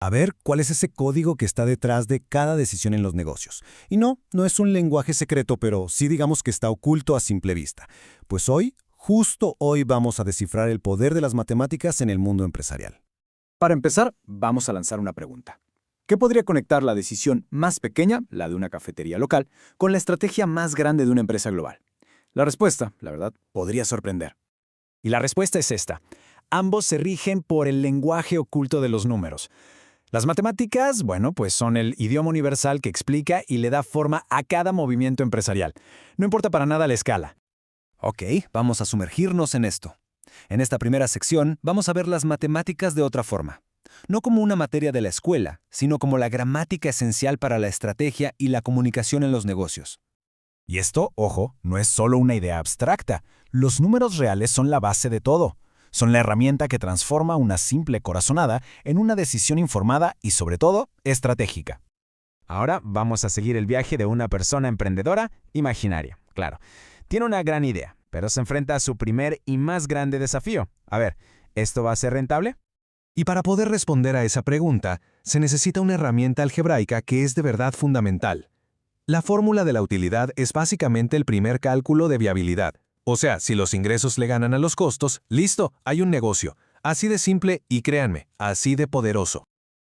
A ver cuál es ese código que está detrás de cada decisión en los negocios. Y no es un lenguaje secreto, pero sí digamos que está oculto a simple vista. Pues hoy, justo hoy vamos a descifrar el poder de las matemáticas en el mundo empresarial. Para empezar, vamos a lanzar una pregunta. ¿Qué podría conectar la decisión más pequeña, la de una cafetería local, con la estrategia más grande de una empresa global? La respuesta, la verdad, podría sorprender. Y la respuesta es esta. Ambos se rigen por el lenguaje oculto de los números. Las matemáticas, bueno, pues son el idioma universal que explica y le da forma a cada movimiento empresarial. No importa para nada la escala. Ok, vamos a sumergirnos en esto. En esta primera sección vamos a ver las matemáticas de otra forma. No como una materia de la escuela, sino como la gramática esencial para la estrategia y la comunicación en los negocios. Y esto, ojo, no es solo una idea abstracta. Los números reales son la base de todo. Son la herramienta que transforma una simple corazonada en una decisión informada y, sobre todo, estratégica. Ahora vamos a seguir el viaje de una persona emprendedora imaginaria. Claro, tiene una gran idea, pero se enfrenta a su primer y más grande desafío. A ver, ¿esto va a ser rentable? Y para poder responder a esa pregunta, se necesita una herramienta algebraica que es de verdad fundamental. La fórmula de la utilidad es básicamente el primer cálculo de viabilidad. O sea, si los ingresos le ganan a los costos, listo, hay un negocio. Así de simple y créanme, así de poderoso.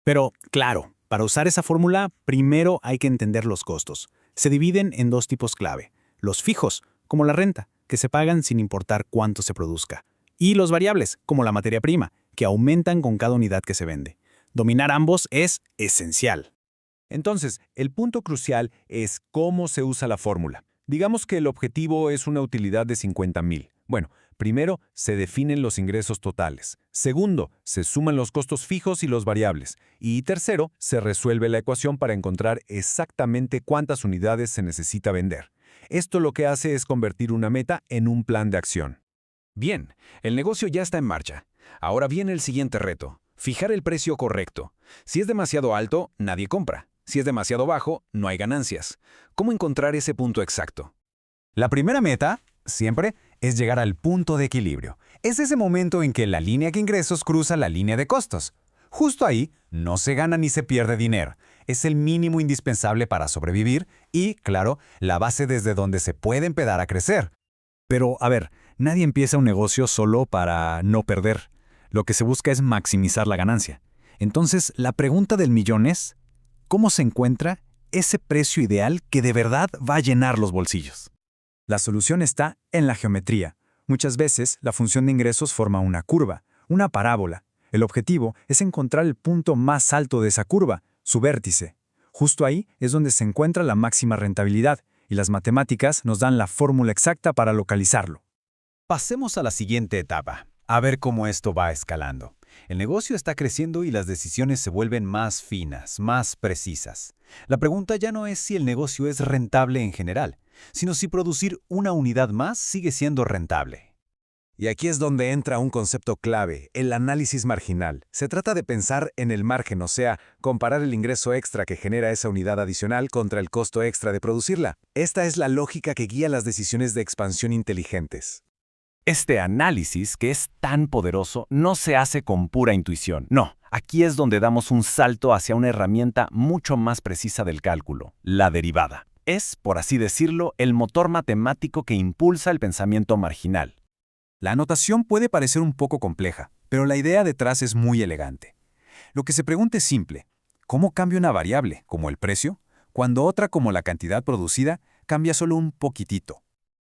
Pero, claro, para usar esa fórmula, primero hay que entender los costos. Se dividen en dos tipos clave. Los fijos, como la renta, que se pagan sin importar cuánto se produzca. Y los variables, como la materia prima, que aumentan con cada unidad que se vende. Dominar ambos es esencial. Entonces, el punto crucial es cómo se usa la fórmula. Digamos que el objetivo es una utilidad de 50,000. Bueno, primero se definen los ingresos totales. Segundo, se suman los costos fijos y los variables. Y tercero, se resuelve la ecuación para encontrar exactamente cuántas unidades se necesita vender. Esto lo que hace es convertir una meta en un plan de acción. Bien, el negocio ya está en marcha. Ahora viene el siguiente reto: fijar el precio correcto. Si es demasiado alto, nadie compra. Si es demasiado bajo, no hay ganancias. ¿Cómo encontrar ese punto exacto? La primera meta, siempre, es llegar al punto de equilibrio. Es ese momento en que la línea de ingresos cruza la línea de costos. Justo ahí, no se gana ni se pierde dinero. Es el mínimo indispensable para sobrevivir y, claro, la base desde donde se puede empezar a crecer. Pero, a ver, nadie empieza un negocio solo para no perder. Lo que se busca es maximizar la ganancia. Entonces, la pregunta del millón es: ¿cómo se encuentra ese precio ideal que de verdad va a llenar los bolsillos? La solución está en la geometría. Muchas veces, la función de ingresos forma una curva, una parábola. El objetivo es encontrar el punto más alto de esa curva, su vértice. Justo ahí es donde se encuentra la máxima rentabilidad, y las matemáticas nos dan la fórmula exacta para localizarlo. Pasemos a la siguiente etapa, a ver cómo esto va escalando. El negocio está creciendo y las decisiones se vuelven más finas, más precisas. La pregunta ya no es si el negocio es rentable en general, sino si producir una unidad más sigue siendo rentable. Y aquí es donde entra un concepto clave, el análisis marginal. Se trata de pensar en el margen, o sea, comparar el ingreso extra que genera esa unidad adicional contra el costo extra de producirla. Esta es la lógica que guía las decisiones de expansión inteligentes. Este análisis, que es tan poderoso, no se hace con pura intuición. No, aquí es donde damos un salto hacia una herramienta mucho más precisa del cálculo, la derivada. Es, por así decirlo, el motor matemático que impulsa el pensamiento marginal. La anotación puede parecer un poco compleja, pero la idea detrás es muy elegante. Lo que se pregunta es simple: ¿cómo cambia una variable, como el precio, cuando otra, como la cantidad producida, cambia solo un poquitito?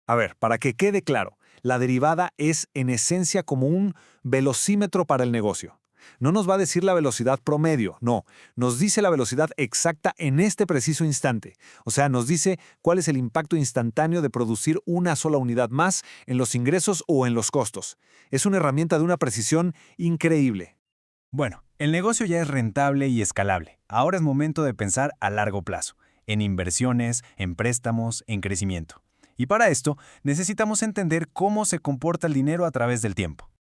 A ver, para que quede claro, la derivada es en esencia como un velocímetro para el negocio. No nos va a decir la velocidad promedio, no, nos dice la velocidad exacta en este preciso instante. O sea, nos dice cuál es el impacto instantáneo de producir una sola unidad más en los ingresos o en los costos. Es una herramienta de una precisión increíble. Bueno, el negocio ya es rentable y escalable. Ahora es momento de pensar a largo plazo, en inversiones, en préstamos, en crecimiento. Y para esto, necesitamos entender cómo se comporta el dinero a través del tiempo.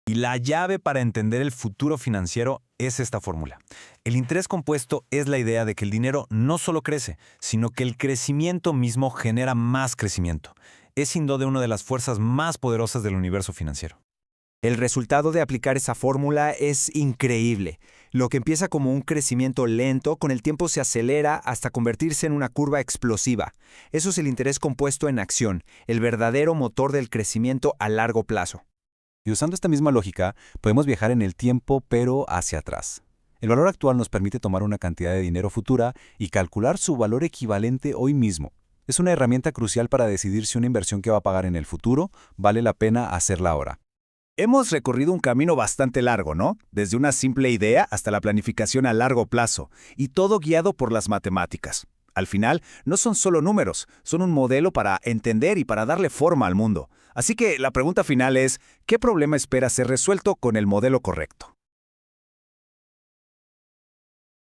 Y la llave para entender el futuro financiero es esta fórmula. El interés compuesto es la idea de que el dinero no solo crece, sino que el crecimiento mismo genera más crecimiento. Es sin duda una de las fuerzas más poderosas del universo financiero. El resultado de aplicar esa fórmula es increíble. Lo que empieza como un crecimiento lento, con el tiempo se acelera hasta convertirse en una curva explosiva. Eso es el interés compuesto en acción, el verdadero motor del crecimiento a largo plazo. Y usando esta misma lógica, podemos viajar en el tiempo, pero hacia atrás. El valor actual nos permite tomar una cantidad de dinero futura y calcular su valor equivalente hoy mismo. Es una herramienta crucial para decidir si una inversión que va a pagar en el futuro vale la pena hacerla ahora. Hemos recorrido un camino bastante largo, ¿no? Desde una simple idea hasta la planificación a largo plazo, y todo guiado por las matemáticas. Al final, no son solo números, son un modelo para entender y para darle forma al mundo. Así que la pregunta final es, ¿qué problema espera ser resuelto con el modelo correcto?